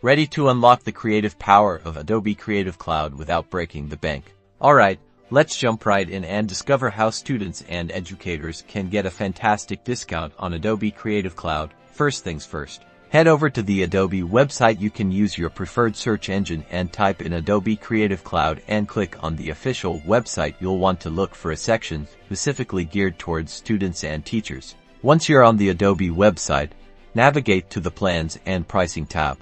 Ready to unlock the creative power of Adobe Creative Cloud without breaking the bank? Alright, let's jump right in and discover how students and educators can get a fantastic discount on Adobe Creative Cloud. First things first. Head over to the Adobe website. You can use your preferred search engine and type in Adobe Creative Cloud and click on the official website. You'll want to look for a section specifically geared towards students and teachers. Once you're on the Adobe website, navigate to the Plans and Pricing tab.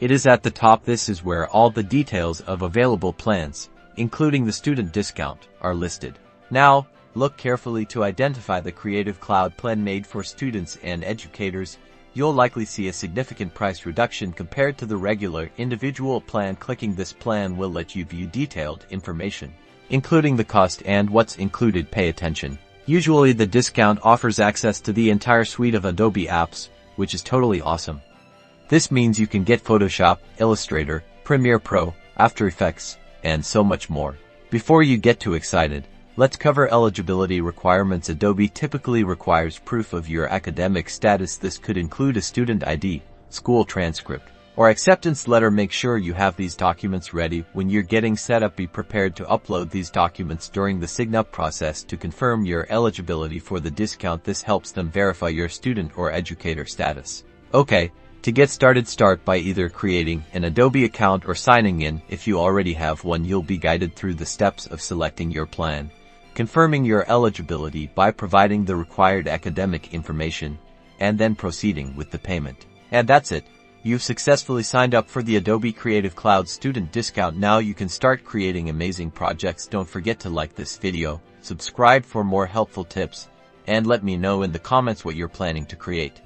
It is at the top. This is where all the details of available plans, including the student discount, are listed. Now, look carefully to identify the Creative Cloud plan made for students and educators. You'll likely see a significant price reduction compared to the regular individual plan. Clicking this plan will let you view detailed information, including the cost and what's included. Pay attention. Usually the discount offers access to the entire suite of Adobe apps, which is totally awesome. This means you can get Photoshop, Illustrator, Premiere Pro, After Effects, and so much more. Before you get too excited, let's cover eligibility requirements. Adobe typically requires proof of your academic status. This could include a student ID, school transcript, or acceptance letter. Make sure you have these documents ready when you're getting set up. Be prepared to upload these documents during the sign-up process to confirm your eligibility for the discount. This helps them verify your student or educator status. Okay, to get started, start by either creating an Adobe account or signing in. If you already have one, you'll be guided through the steps of selecting your plan, confirming your eligibility by providing the required academic information, and then proceeding with the payment. And that's it. You've successfully signed up for the Adobe Creative Cloud student discount. Now you can start creating amazing projects. Don't forget to like this video, subscribe for more helpful tips, and let me know in the comments what you're planning to create.